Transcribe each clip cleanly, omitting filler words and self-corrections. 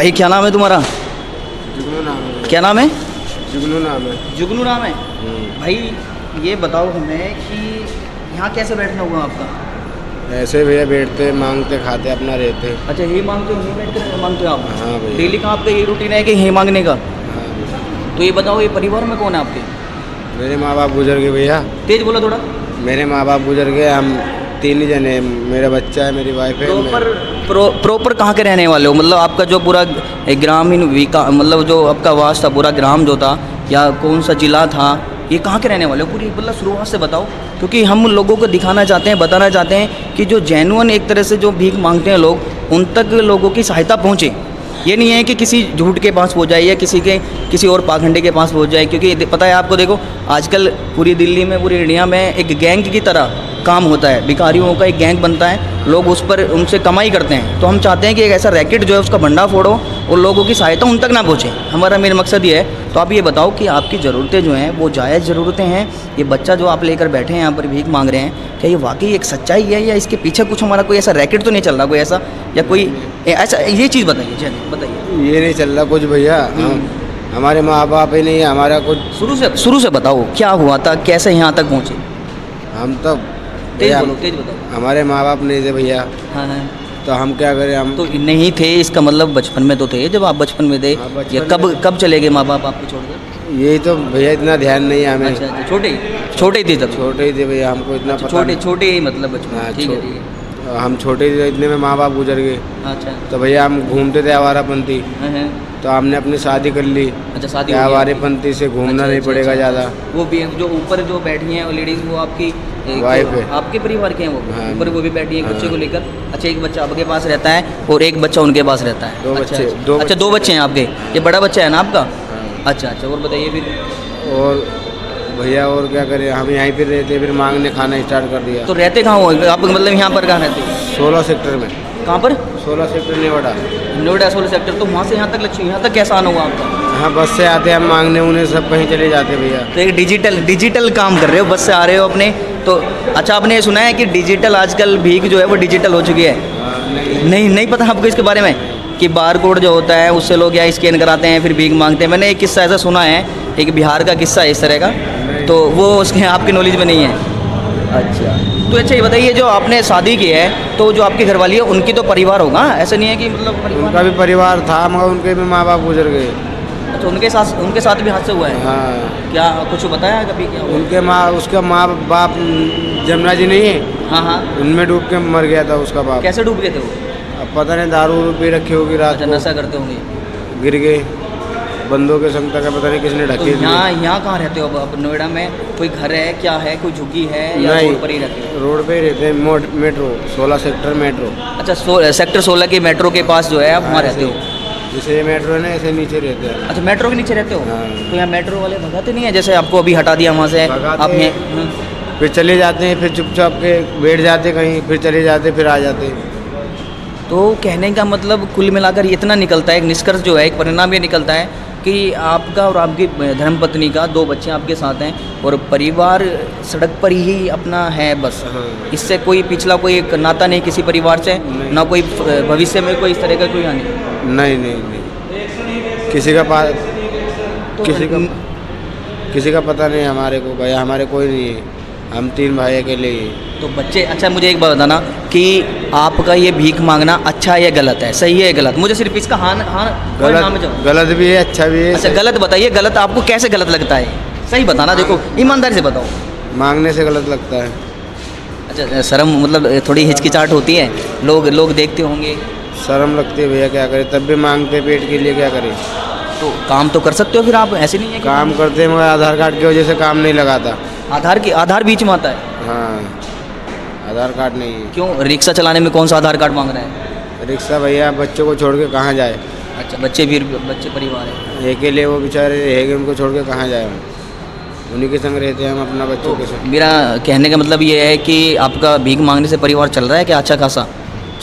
भाई क्या नाम है तुम्हारा? जुगनू नाम है। क्या नाम है? जुगनू नाम है। जुगनू नाम है। भाई ये बताओ हमें कि यहाँ कैसे बैठना हुआ आपका? ऐसे भैया बैठते मांगते खाते अपना रहते। अच्छा यही मांगते हो, यहीं बैठ कर मांगते हो आप? हाँ भैया। डेली का आपका यही रूटीन है कि यहीं मांगने का? हाँ भैया। तो ये बताओ ये परिवार में कौन है आपके? मेरे माँ बाप गुजर गए भैया। तेज बोलो थोड़ा। मेरे माँ बाप गुजर गए, हम 3 ही जने, मेरा बच्चा है, मेरी वाइफ है। प्रॉपर कहाँ के रहने वाले हो? मतलब आपका जो पूरा ग्रामीण मतलब जो आपका वास था, पूरा ग्राम जो था या कौन सा जिला था, ये कहाँ के रहने वाले हो? पूरी मतलब शुरुआत से बताओ, क्योंकि हम लोगों को दिखाना चाहते हैं, बताना चाहते हैं कि जो जेन्युइन एक तरह से जो भीख मांगते हैं लोग, उन तक लोगों की सहायता पहुँचे। ये नहीं है कि किसी झूठ के पास पहुँच जाए या किसी और पाखंडे के पास पहुँच जाए, क्योंकि पता है आपको, देखो आजकल पूरी दिल्ली में, पूरी इंडिया में एक गैंग की तरह काम होता है, भिखारियों का एक गैंग बनता है, लोग उस पर उनसे कमाई करते हैं। तो हम चाहते हैं कि एक ऐसा रैकेट जो है उसका भंडा फोड़ो और लोगों की सहायता उन तक ना पहुँचे, हमारा मेन मकसद ये है। तो आप ये बताओ कि आपकी ज़रूरतें जो हैं वो जायज़ ज़रूरतें हैं? ये बच्चा जो आप लेकर बैठे हैं यहाँ पर भीख मांग रहे हैं, क्या ये वाकई एक सच्चाई है या इसके पीछे कुछ हमारा कोई ऐसा रैकेट तो नहीं चल रहा, कोई ऐसा या कोई ऐसा? ये चीज़ बताइए, चलिए बताइए। ये नहीं चल रहा कुछ भैया। हमारे माँ बाप ही नहीं है, हमारा कुछ शुरू से बताओ क्या हुआ था, कैसे यहाँ तक पहुँचे? हम तो तेज बताओ। हमारे माँ बाप नहीं थे भैया। हाँ हाँ। तो हम क्या करें? हम तो नहीं थे इसका मतलब बचपन में तो थे, जब आप बचपन में थे। हाँ, बचपन या कब चले गए माँ बाप आपको छोड़कर? यही तो भैया इतना ध्यान नहीं है हमें। अच्छा छोटे ही थे तब? छोटे ही थे भैया, हमको इतना पता नहीं। छोटे ही मतलब बचपन। हाँ, ठीक है। हम छोटे थे, इतने में माँ बाप गुजर गए। अच्छा। तो भैया हम घूमते थे आवारापंथी, हाँ। तो हमने अपनी शादी कर ली। अच्छा शादी। आवारापंथी से घूमना नहीं पड़ेगा ज़्यादा। वो भी जो ऊपर जो बैठी हैं लेडीज़, वो आपकी वाइफ है। आपके परिवार के हैं वो? हाँ। ऊपर वो भी बैठी है बच्चे हाँ। को लेकर? अच्छा एक बच्चा आपके पास रहता है और एक बच्चा उनके पास रहता है? दो अच्छा, बच्चे। अच्छा 2 बच्चे हैं आपके। ये बड़ा बच्चा है ना आपका? हाँ। अच्छा और बताइए फिर। और भैया और क्या करें, हम यहीं पर रहते, फिर मांगने खाना स्टार्ट कर दिया। तो रहते कहाँ हो आप? मतलब यहाँ पर कहाँ रहते हो? 16 सेक्टर में। कहाँ पर? 16 सेक्टर नोएडा। नोएडा 16 सेक्टर। तो वहाँ से यहाँ तक लक्ष्मी, यहाँ तक कैसा आना हुआ आपका? हाँ बस से आते हैं हम मांगने, उन्हें सब कहीं चले जाते भैया। तो एक डिजिटल काम कर रहे हो, बस से आ रहे हो अपने तो। अच्छा आपने सुना है कि डिजिटल आजकल भीख जो है वो डिजिटल हो चुकी है? नहीं पता आपको इसके बारे में कि बार कोड जो होता है उससे लोग या स्कैन कराते हैं फिर भीख मांगते हैं? मैंने एक किस्सा ऐसा सुना है, एक बिहार का किस्सा है इस तरह का, तो वो उसके आपके नॉलेज में नहीं है? अच्छा तो अच्छा ये बताइए, जो आपने शादी की है तो जो आपकी घरवाली है उनकी तो परिवार होगा, ऐसा नहीं है कि मतलब उनका भी परिवार था मगर उनके भी माँ बाप गुजर गए। अच्छा उनके साथ भी हादसा हुआ है? हाँ। क्या कुछ बताया कभी क्या हुआ? उसका माँ बाप जमुना जी नहीं है? हाँ उनमें डूब के मर गया था उसका बाप। कैसे डूब गए थे वो? अब पता नहीं, दारू पी रखी होगी रात अच्छा को, नशा करते होंगे, गिर गए बंदों के संग तक, पता नहीं किसने तो ढके। यहाँ कहाँ रहते हो अब नोएडा में? कोई घर है क्या है, कोई झुग्गी है या नहीं, रोड पर ही रहते हो? रोड पे ही रहते हैं, मेट्रो 16 सेक्टर मेट्रो। अच्छा सेक्टर 16 के मेट्रो के पास जो है आप वहाँ रहते हो? जैसे ये मेट्रो है ना, ऐसे नीचे रहते हैं। अच्छा मेट्रो के नीचे रहते हो? हाँ। तो यहाँ मेट्रो वाले भगाते नहीं है? जैसे आपको अभी हटा दिया वहाँ से, भगाते आप हैं, फिर चले जाते हैं, फिर चुपचाप के बैठ जाते कहीं, फिर चले जाते, फिर आ जाते। तो कहने का मतलब कुल मिलाकर इतना निकलता है, एक निष्कर्ष जो है, एक परिणाम ये निकलता है कि आपका और आपकी धर्मपत्नी का 2 बच्चे आपके साथ हैं और परिवार सड़क पर ही अपना है बस। हाँ। इससे कोई पिछला कोई एक नाता नहीं किसी परिवार से, ना कोई भविष्य में कोई इस तरह का कोई हानि? नहीं किसी का किसी का पता नहीं हमारे को भैया, हमारे कोई नहीं है, हम 3 भाई अकेले ही। तो बच्चे, अच्छा मुझे एक बात बताना कि आपका ये भीख मांगना अच्छा है या गलत है, सही है या गलत? मुझे सिर्फ इसका हाँ गलत भी है अच्छा भी है। अच्छा गलत बताइए, गलत आपको कैसे गलत लगता है? सही बताना, देखो ईमानदारी से बताओ। मांगने से गलत लगता है। अच्छा शर्म मतलब थोड़ी हिचकिचाहट होती है, लोग देखते होंगे? शर्म लगती है भैया, क्या करें, तब भी मांगते पेट के लिए, क्या करें। तो काम तो कर सकते हो फिर आप, ऐसे नहीं है कि काम करते हैं मगर आधार कार्ड की वजह से काम नहीं लगाता। आधार बीच में आता है? हाँ आधार कार्ड नहीं है। क्यों? रिक्शा चलाने में कौन सा आधार कार्ड मांग रहा है? रिक्शा भैया बच्चों को छोड़ के कहाँ जाए। अच्छा बच्चे परिवार है अकेले, वो बेचारे रहेंगे, उनको छोड़ के कहाँ जाए, उन्हीं के संग रहते हैं हम अपना बच्चों के संग। मेरा कहने का मतलब ये है कि आपका भीख मांगने से परिवार चल रहा है क्या अच्छा खासा?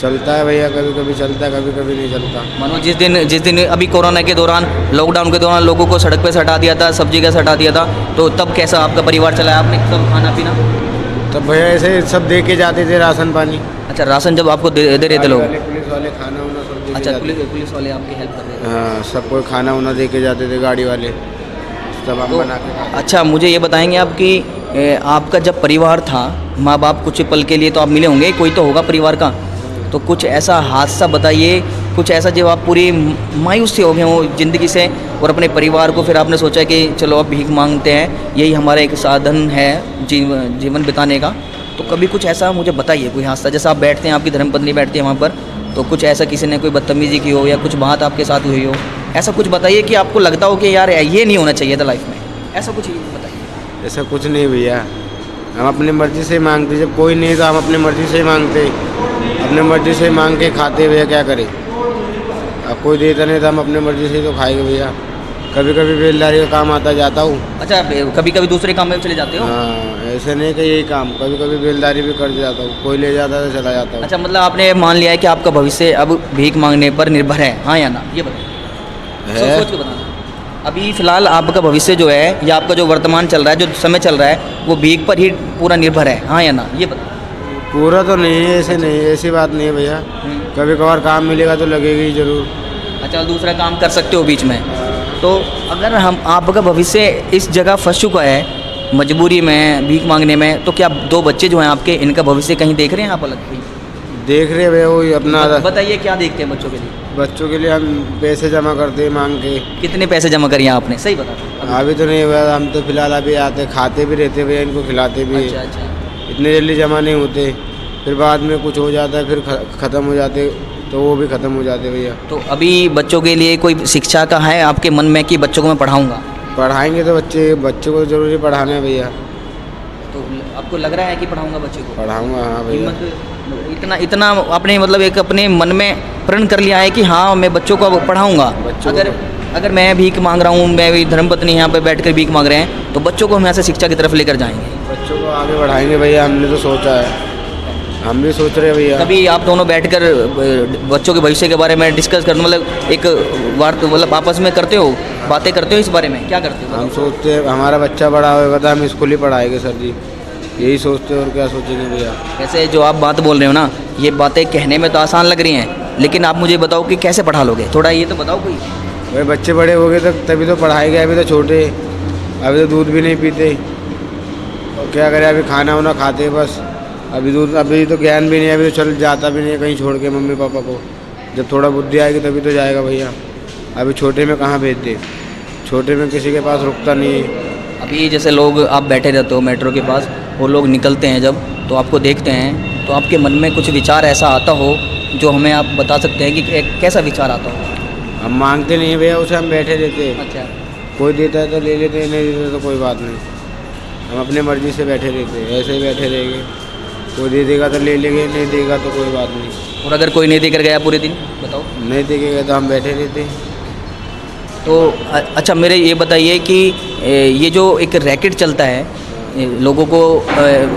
चलता है भैया, कभी कभी चलता है, कभी कभी नहीं चलता। मानो जिस दिन अभी कोरोना के दौरान, लॉकडाउन के दौरान लोगों को सड़क पे से हटा दिया था, सब्जी का हटा दिया था, तो तब कैसा आपका परिवार चलाया आपने, सब खाना पीना? तब भैया ऐसे सब दे के जाते थे राशन पानी। अच्छा अच्छा, राशन जब आपको दे रहे थे लोग? पुलिस वाले खाना वाना सब दे के अच्छा, जाते पुलिस वाले आपकी हेल्प कर रहे थे? थे। हाँ, सबको खाना वाना दे के जाते थे, गाड़ी वाले सब हम तो बना के खाते अच्छा, मुझे ये बताएंगे आप कि आपका जब परिवार था, माँ बाप कुछ पल के लिए तो आप मिले होंगे, कोई तो होगा परिवार का, तो कुछ ऐसा हादसा बताइए, कुछ ऐसा जब आप पूरी मायूस से हो गए हो ज़िंदगी से और अपने परिवार को फिर आपने सोचा कि चलो अब भीख मांगते हैं, यही हमारा एक साधन है जीवन बिताने का। तो कभी कुछ ऐसा मुझे बताइए, कोई हादसा, जैसा आप बैठते हैं, आपकी धर्मपत्नी बैठती है वहाँ पर, तो कुछ ऐसा किसी ने कोई बदतमीज़ी की हो या कुछ बात आपके साथ हुई हो, ऐसा कुछ बताइए कि आपको लगता हो कि यार ये नहीं होना चाहिए था लाइफ में, ऐसा कुछ बताइए। ऐसा कुछ नहीं भैया, हम अपनी मर्ज़ी से मांगते, जब कोई नहीं तो हम अपनी मर्ज़ी से ही मांगते, अपनी मर्ज़ी से मांग के खाते भैया, क्या करें। अब कोई देता नहीं तो हम अपनी मर्ज़ी से तो खाएंगे भैया। कभी कभी बेलदारी का काम आता जाता हूँ। अच्छा, कभी कभी दूसरे काम में चले जाते हो? हाँ, ऐसे नहीं कि यही काम, कभी कभी बेलदारी भी कर जाता हूँ, कोई ले जाता है तो चला जाता हूँ। अच्छा, मतलब आपने मान लिया है कि आपका भविष्य अब भीख मांगने पर निर्भर है, हाँ या ना, ये बताइए, सोच के बताना। अभी फ़िलहाल आपका भविष्य जो है या आपका जो वर्तमान चल रहा है, जो समय चल रहा है, वो भीख पर ही पूरा निर्भर है, हाँ या ना, ये बताइए। पूरा तो नहीं है, ऐसे नहीं, ऐसी बात नहीं है भैया, कभी कभार काम मिलेगा तो लगेगी ज़रूर। अच्छा, दूसरा काम कर सकते हो बीच में। तो अगर आपका भविष्य इस जगह फंस चुका है मजबूरी में, भीख मांगने में, तो क्या 2 बच्चे जो हैं आपके, इनका भविष्य कहीं देख रहे हैं आप अलग कहीं? देख रहे भैया, वही अपना। बताइए क्या देखते हैं बच्चों के लिए? बच्चों के लिए हम पैसे जमा करते हैं मांग के। कितने पैसे जमा करिए आपने, सही बता? अभी तो नहीं हुआ, हम तो फिलहाल अभी आते खाते भी रहते भैया, इनको खिलाते भी। अच्छा अच्छा, इतने जल्दी जमा नहीं होते, फिर बाद में कुछ हो जाता है, फिर ख़त्म हो जाते, तो वो भी ख़त्म हो जाते भैया। तो अभी बच्चों के लिए कोई शिक्षा का है आपके मन में कि बच्चों को मैं पढ़ाऊँगा? पढ़ाएंगे तो बच्चों को ज़रूरी पढ़ाना है भैया। तो आपको लग रहा है कि पढ़ाऊँगा बच्चे को? पढ़ाऊँगा, हाँ भैया। इतना आपने मतलब एक अपने मन में प्रण कर लिया है कि हाँ मैं बच्चों को अब पढ़ाऊँगा। अगर मैं भीख मांग रहा हूँ, मैं भी धर्मपत्नी यहाँ पे बैठकर भीख मांग रहे हैं, तो बच्चों को हम यहाँ से शिक्षा की तरफ लेकर जाएंगे, बच्चों को आगे बढ़ाएंगे भैया, हमने तो सोचा है, हम भी सोच रहे हैं भैया। कभी आप दोनों बैठकर बच्चों के भविष्य के बारे में डिस्कस कर, मतलब एक मतलब आपस में करते हो, बातें करते हो इस बारे में, क्या करते हो? हम सोचते हैं हमारा बच्चा बड़ा होगा तो हम स्कूल ही पढ़ाएंगे सर जी, यही सोचते हैं, और क्या सोचेंगे भैया। वैसे जो आप बात बोल रहे हो ना, ये बातें कहने में तो आसान लग रही हैं, लेकिन आप मुझे बताओ कि कैसे पढ़ा लोगे, थोड़ा ये तो बताओ कोई। भाई बच्चे बड़े हो गए तो तभी तो पढ़ाएंगे, अभी तो छोटे, अभी तो दूध भी नहीं पीते, और क्या करें, अभी खाना वाना खाते बस, अभी तो ज्ञान भी नहीं, अभी तो चल जाता भी नहीं कहीं छोड़ के मम्मी पापा को, जब थोड़ा बुद्धि आएगी तभी तो जाएगा भैया, अभी छोटे में कहाँ भेज दे, छोटे में किसी के पास रुकता नहीं है। अभी जैसे लोग आप बैठे रहते हो मेट्रो के पास, वो लोग निकलते हैं जब, तो आपको देखते हैं, तो आपके मन में कुछ विचार ऐसा आता हो जो हमें आप बता सकते हैं कि कैसा विचार आता हो? हम मांगते नहीं भैया उसे, हम बैठे रहते हैं। अच्छा, कोई देता है तो ले लेते हैं, नहीं देता तो कोई बात नहीं, हम अपनी मर्ज़ी से बैठे रहते हैं, ऐसे ही बैठे रहेंगे, कोई दे देगा तो ले लेंगे, नहीं देगा तो कोई बात नहीं। और अगर कोई नहीं देकर गया पूरे दिन, बताओ? नहीं देखेगा तो हम बैठे रहते हैं। तो अच्छा, मेरे ये बताइए कि ये जो एक रैकेट चलता है, लोगों को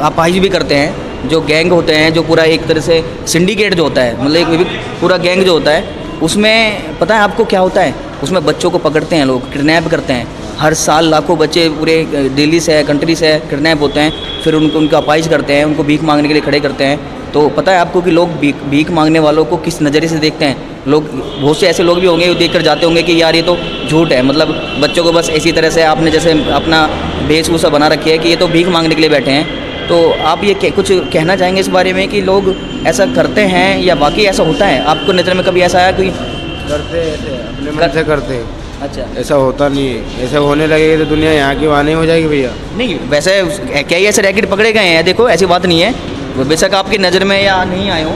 अपाहिज भी करते हैं, जो गैंग होते हैं, जो पूरा एक तरह से सिंडिकेट जो होता है, मतलब एक पूरा गैंग जो होता है, उसमें पता है आपको क्या होता है? उसमें बच्चों को पकड़ते हैं लोग, किडनैप करते हैं, हर साल लाखों बच्चे पूरे दिल्ली से, कंट्री से किडनैप होते हैं, फिर उनको अपाहिज करते हैं, उनको भीख मांगने के लिए खड़े करते हैं। तो पता है आपको कि लोग भीख मांगने वालों को किस नज़रिए से देखते हैं? लोग, बहुत से ऐसे लोग भी होंगे जो देख कर जाते होंगे कि यार ये तो झूठ है, मतलब बच्चों को बस इसी तरह से आपने जैसे अपना वेशभूषा बना रखी है कि ये तो भीख मांगने के लिए बैठे हैं। तो आप ये कुछ कहना चाहेंगे इस बारे में कि लोग ऐसा करते हैं या वाकई ऐसा होता है? आपको नज़र में कभी ऐसा आया कोई? करते ऐसे अपने मन से करते हैं। अच्छा, ऐसा होता नहीं है, ऐसा होने लगेगा तो दुनिया यहाँ की वहाँ नहीं हो जाएगी भैया। नहीं, वैसे क्या ही ऐसे रैकेट पकड़े गए हैं? देखो ऐसी बात नहीं है, बेशक आपकी नज़र में या नहीं आए हो।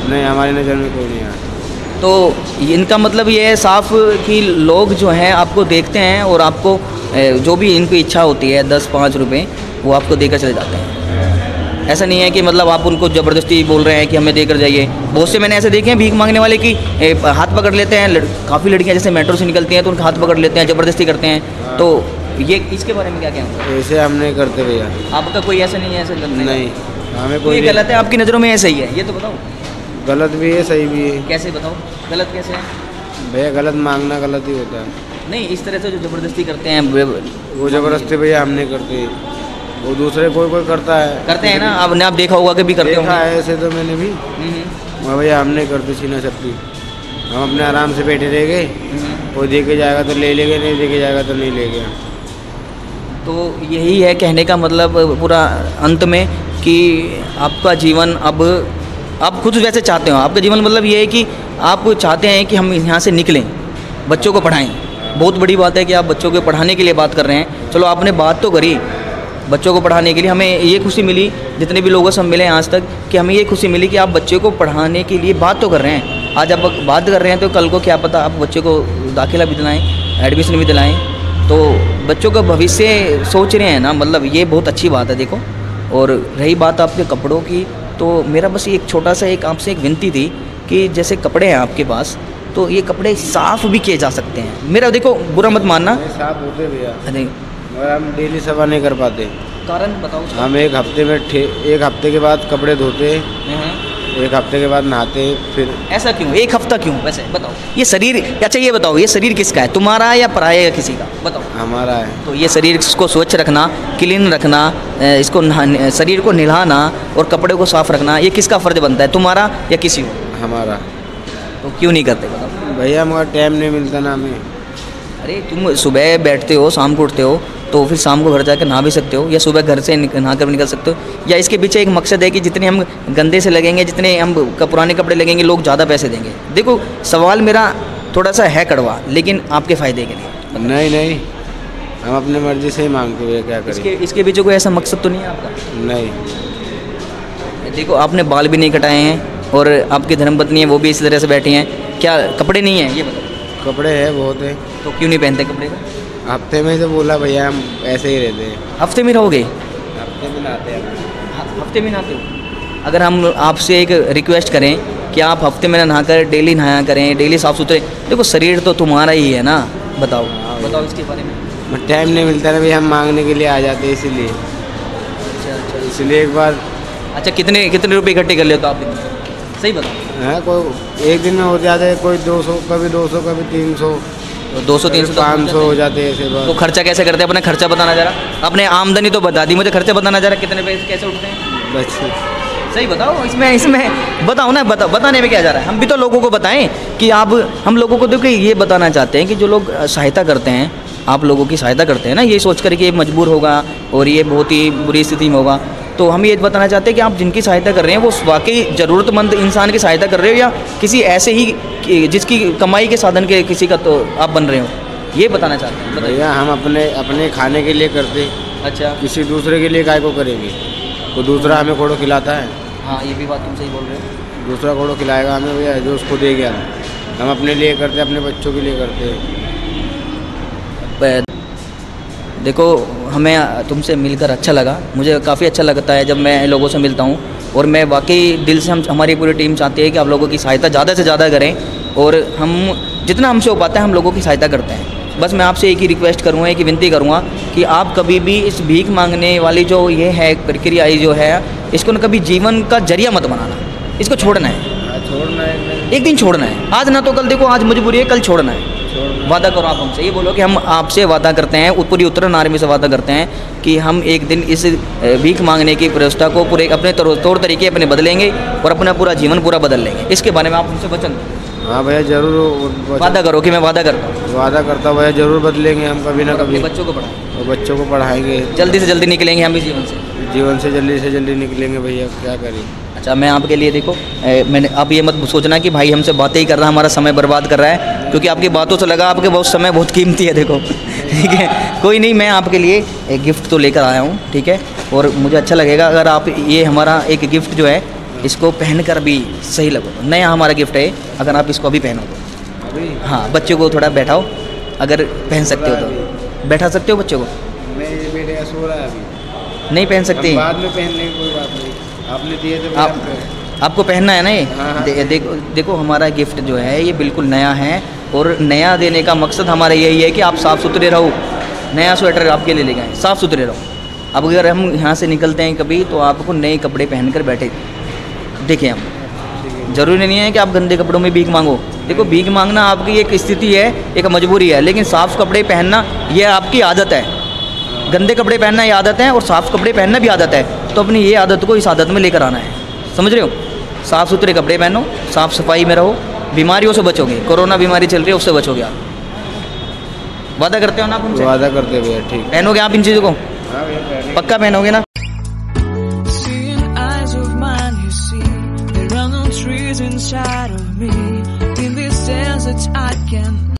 नहीं, हमारी नज़र में कोई नहीं आया। तो इनका मतलब ये है साफ कि लोग जो हैं आपको देखते हैं और आपको जो भी इनकी इच्छा होती है 10-5 रुपये वो आपको देकर चले जाते हैं। ऐसा नहीं है कि मतलब आप उनको ज़बरदस्ती बोल रहे हैं कि हमें देकर जाइए। बहुत से मैंने ऐसे देखे हैं भीख मांगने वाले कि हाथ पकड़ लेते हैं, काफ़ी लड़कियां जैसे मेट्रो से निकलती हैं तो उनका हाथ पकड़ लेते हैं, ज़बरदस्ती करते हैं। तो ये इसके बारे में क्या कहना? ऐसे हम नहीं करते भैया। आपका कोई ऐसा नहीं है? ऐसा करने नहीं, हमें कोई ये गलत है आपकी नज़रों में? ऐसा ही है, ये तो बताओ। गलत भी है, सही भी है। कैसे बताओ, गलत कैसे है? भैया गलत मांगना गलत ही होता है। नहीं, इस तरह से जो ज़बरदस्ती करते हैं वो ज़बरदस्ती भैया हम नहीं करते। वो दूसरे कोई कोई करता है। करते हैं ना, आपने आप देखा होगा कि भी करते देखा होंगे। है ऐसे तो मैंने भी। हाँ भैया, हम नहीं करते छीना झपटी, हम अपने आराम से बैठे रह गए। कोई दे के जाएगा तो ले लेंगे, नहीं दे के जाएगा तो नहीं ले गया। तो यही है कहने का मतलब पूरा अंत में कि आपका जीवन अब आप खुद वैसे चाहते हो, आपका जीवन मतलब ये है कि आप चाहते हैं कि हम यहाँ से निकलें, बच्चों को पढ़ाएं। बहुत बड़ी बात है कि आप बच्चों को पढ़ाने के लिए बात कर रहे हैं। चलो आपने बात तो करी बच्चों को पढ़ाने के लिए, हमें ये खुशी मिली जितने भी लोगों से हम मिले आज तक कि हमें ये खुशी मिली कि आप बच्चों को पढ़ाने के लिए बात तो कर रहे हैं। आज आप बात कर रहे हैं तो कल को क्या पता आप बच्चों को दाखिला भी दिलाएँ, एडमिशन भी दिलाएँ, तो बच्चों का भविष्य सोच रहे हैं ना, मतलब ये बहुत अच्छी बात है। देखो, और रही बात आपके कपड़ों की, तो मेरा बस एक छोटा सा एक आपसे एक विनती थी कि जैसे कपड़े हैं आपके पास, तो ये कपड़े साफ़ भी किए जा सकते हैं। मेरा देखो बुरा मत मानना, साफ होते भैया, नहीं और हम डेली सफा नहीं कर पाते। कारण बताओ उसका। हम एक हफ्ते के बाद कपड़े धोते, एक हफ्ते के बाद नहाते, फिर ऐसा क्यों, एक हफ्ता क्यों? वैसे बताओ, ये शरीर, अच्छा ये बताओ, ये शरीर किसका है, तुम्हारा या पराया या किसी का? बताओ। हमारा है। तो ये शरीर को स्वच्छ रखना, क्लीन रखना, इसको शरीर को नहलाना और कपड़े को साफ रखना, ये किसका फ़र्ज बनता है, तुम्हारा या किसी को? हमारा। तो क्यों नहीं करते बताओ? भैया मगर टाइम नहीं मिलता ना हमें। अरे तुम सुबह बैठते हो, शाम को उठते हो, तो फिर शाम को घर जाकर नहा भी सकते हो, या सुबह घर से नहा कर भी निकल सकते हो। या इसके पीछे एक मकसद है कि जितने हम गंदे से लगेंगे, जितने हम पुराने कपड़े लगेंगे, लोग ज़्यादा पैसे देंगे। देखो सवाल मेरा थोड़ा सा है कड़वा, लेकिन आपके फ़ायदे के लिए। नहीं, हम अपने मर्जी से ही मांगते हुए क्या करें। इसके पीछे कोई ऐसा मकसद तो नहीं है आपका? नहीं। देखो आपने बाल भी नहीं कटाए हैं और आपकी धर्मपत्नी है वो भी इसी तरह से बैठी हैं, क्या कपड़े नहीं हैं? ये बताओ। कपड़े हैं, बहुत है। तो क्यों नहीं पहनते कपड़े को? हफ्ते में तो बोला भैया, हम ऐसे ही रहते हैं। हफ्ते में रहोगे? हफ्ते में नहाते हैं। हफ्ते में नहाते हो? अगर हम आपसे एक रिक्वेस्ट करें कि आप हफ्ते में नहाकर डेली नहाया करें, डेली साफ़ सुथरे, देखो शरीर तो तुम्हारा ही है ना, बताओ बताओ इसके बारे में। टाइम नहीं मिलता ना भैया, हम मांगने के लिए आ जाते हैं इसीलिए। अच्छा, इसलिए एक बार। अच्छा, कितने रुपए इकट्ठे कर लेते हो आप? सही बताओ। हाँ, कोई एक दिन में हो जाते हैं, कोई 200, कभी 200, कभी 300, 200-300, 500 हो जाते हैं ऐसे बात। तो खर्चा कैसे करते हैं? अपना खर्चा बताना जरा, अपने आमदनी तो बता दी, मुझे खर्चा बताना जरा, कितने पैसे कैसे उठते हैं? बस सही बताओ, इसमें बताओ ना, बताने में क्या जा रहा है? हम भी तो लोगों को बताएं कि आप, हम लोगों को देखो ये बताना चाहते हैं कि जो लोग सहायता करते हैं, आप लोगों की सहायता करते हैं ना, ये सोच कर कि ये मजबूर होगा और ये बहुत ही बुरी स्थिति में होगा, तो हम ये बताना चाहते हैं कि आप जिनकी सहायता कर रहे हैं वो वाकई ज़रूरतमंद इंसान की सहायता कर रहे हो, या किसी ऐसे ही जिसकी कमाई के साधन के किसी का तो आप बन रहे हो, ये बताना चाहते हैं। भैया हम अपने खाने के लिए करते। अच्छा, किसी दूसरे के लिए काय को करेंगे? तो दूसरा हमें कोड़ो खिलाता है। हाँ, ये भी बात तुम सही बोल रहे हो। दूसरा कोड़ो खिलाएगा हमें भैया, जो उसको दे गया। हम अपने लिए करते, अपने बच्चों के लिए करते। देखो हमें तुमसे मिलकर अच्छा लगा, मुझे काफ़ी अच्छा लगता है जब मैं लोगों से मिलता हूँ, और मैं वाकई दिल से, हमारी पूरी टीम चाहती है कि आप लोगों की सहायता ज़्यादा से ज़्यादा करें, और हम जितना हमसे हो पाता है हम लोगों की सहायता करते हैं। बस मैं आपसे एक ही रिक्वेस्ट करूँगा, एक ही विनती करूँगा कि आप कभी भी इस भीख मांगने वाली जो ये है प्रक्रिया जो है, इसको न कभी जीवन का जरिया मत बनाना, इसको छोड़ना है, एक दिन छोड़ना है, आज ना तो कल, देखो आज मजबूरी है, कल छोड़ना है। वादा करो आप हमसे, ये बोलो कि हम आपसे वादा करते हैं, पूरी उत्तरायण आर्मी से वादा करते हैं कि हम एक दिन इस भीख मांगने की व्यवस्था को पूरे अपने तौर तरीके अपने बदलेंगे और अपना पूरा जीवन पूरा बदल लेंगे। इसके बारे में आप हमसे वचन दो। हाँ भैया, जरूर वादा करो कि मैं वादा करता हूँ। वादा करता हूँ भैया, जरूर बदलेंगे हम कभी ना कभी। बच्चों को पढ़ाएंगे, और बच्चों को पढ़ाएंगे, जल्दी से जल्दी निकलेंगे हम इस जीवन से जल्दी निकलेंगे भैया, क्या करें। अच्छा, मैं आपके लिए, देखो मैंने, आप ये मत सोचना कि भाई हमसे बातें ही कर रहा है, हमारा समय बर्बाद कर रहा है, क्योंकि आपकी बातों से लगा आपके बहुत समय बहुत कीमती है। देखो ठीक है, कोई नहीं, मैं आपके लिए एक गिफ्ट तो लेकर आया हूँ, ठीक है, और मुझे अच्छा लगेगा अगर आप ये हमारा एक गिफ्ट जो है इसको पहनकर भी सही लगो, नया हमारा गिफ्ट है, अगर आप इसको अभी पहनो तो अभी। हाँ, बच्चों को थोड़ा बैठाओ, अगर पहन सकते हो तो बैठा सकते हो बच्चों को। बेटे सो रहा है अभी, नहीं पहन सकते, बाद में पहन लेंगे, कोई बात नहीं, आपने दिए तो आपको पहनना है ना ये। हाँ। देखो हमारा गिफ्ट जो है ये बिल्कुल नया है, और नया देने का मकसद हमारा यही है कि आप साफ़ सुथरे रहो। नया स्वेटर आपके लिए ले गए, साफ़ सुथरे रहो। अब अगर हम यहाँ से निकलते हैं कभी, तो आपको नए कपड़े पहनकर बैठे देखिए हम, ज़रूरी नहीं है कि आप गंदे कपड़ों में भीख मांगो। देखो भीख मांगना आपकी एक स्थिति है, एक मजबूरी है, लेकिन साफ़ कपड़े पहनना ये आपकी आदत है, गंदे कपड़े पहनना ये आदत है और साफ़ कपड़े पहनना भी आदत है, तो अपनी ये आदत को इस आदत में लेकर आना है, समझ रहे हो। साफ़ सुथरे कपड़े पहनो, साफ़ सफाई में रहो, बीमारियों से बचोगे। कोरोना बीमारी चल रही है, उससे बचोगे आप। वादा करते हो ना आप उनसे? वादा करते भैया, ठीक। पहनोगे आप इन चीज़ों को? पक्का पहनोगे ना? There are no trees inside of me. In this desert I can